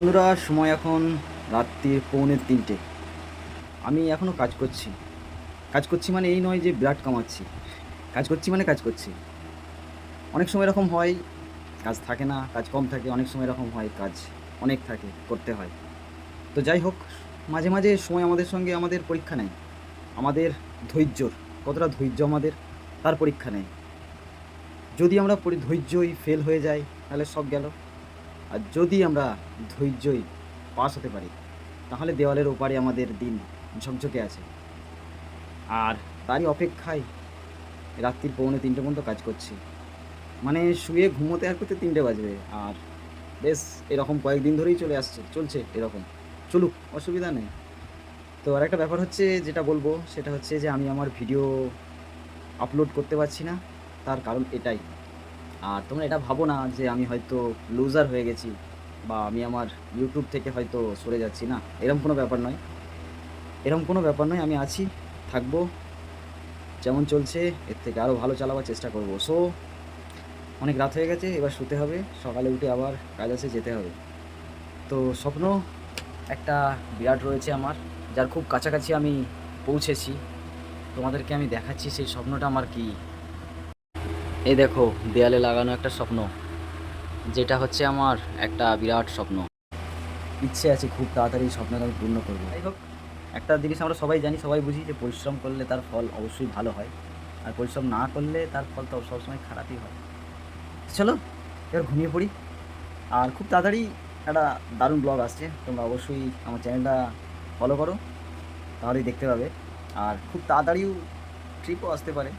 বন্ধুরা, সময় এখন রাত্রির 2:45। আমি এখনও কাজ করছি। কাজ করছি মানে এই নয় যে বিরাট কামাচ্ছি। কাজ করছি মানে কাজ করছি। অনেক সময় এরকম হয় কাজ থাকে না, কাজ কম থাকে। অনেক সময় এরকম হয় কাজ অনেক থাকে, করতে হয়। তো যাই হোক, মাঝে মাঝে সময় আমাদের সঙ্গে আমাদের পরীক্ষা নেয়। আমাদের ধৈর্যর, কতটা ধৈর্য আমাদের, তার পরীক্ষা নেয়। যদি আমরা ধৈর্যই ফেল হয়ে যাই তাহলে সব গেল। আর যদি আমরা ধৈর্যই পাস হতে পারি তাহলে দেওয়ালের ওপারে আমাদের দিন ঝকঝকে আছে। আর তারই অপেক্ষায় রাত্রির 2:45 পর্যন্ত কাজ করছি। মানে শুয়ে ঘুমোতে আর করতে 3টে বাজবে। আর বেশ এরকম কয়েকদিন ধরেই চলছে এরকম। চলুক, অসুবিধা নেই। তো আর একটা ব্যাপার হচ্ছে, যেটা বলবো সেটা হচ্ছে যে আমি আমার ভিডিও আপলোড করতে পারছি না। তার কারণ এটাই। আর তোমরা এটা ভাবো না যে আমি হয়তো লুজার হয়ে গেছি বা আমি আমার ইউটিউব থেকে হয়তো সরে যাচ্ছি, না। এরকম কোনো ব্যাপার নয়। এরকম কোনো ব্যাপার নয়, আমি আছি, থাকবো। যেমন চলছে এর থেকে আরও ভালো চালাবার চেষ্টা করব। সো অনেক রাত হয়ে গেছে, এবার শুতে হবে। সকালে উঠে আবার কাজ আছে, যেতে হবে। তো স্বপ্ন একটা বিরাট রয়েছে আমার, যার খুব কাছাকাছি আমি পৌঁছেছি। তোমাদেরকে আমি দেখাচ্ছি সেই স্বপ্নটা আমার কি। এই দেখো, দেয়ালে লাগানো একটা স্বপ্ন, যেটা হচ্ছে আমার একটা বিরাট স্বপ্ন। ইচ্ছে আছে খুব তাড়াতাড়ি এই স্বপ্নটা আমি পূর্ণ করবো। যাই হোক, একটা জিনিস আমরা সবাই জানি, সবাই বুঝি, যে পরিশ্রম করলে তার ফল অবশ্যই ভালো হয়। আর পরিশ্রম না করলে তার ফল তো সবসময় খারাপই হয়। চলো এবার ঘুমিয়ে পড়ি। আর খুব তাড়াতাড়ি একটা দারুণ ব্লগ আসছে, তোমরা অবশ্যই আমার চ্যানেলটা ফলো করো, তাহলেই দেখতে পাবে। আর খুব তাড়াতাড়িও ট্রিপও আসতে পারে।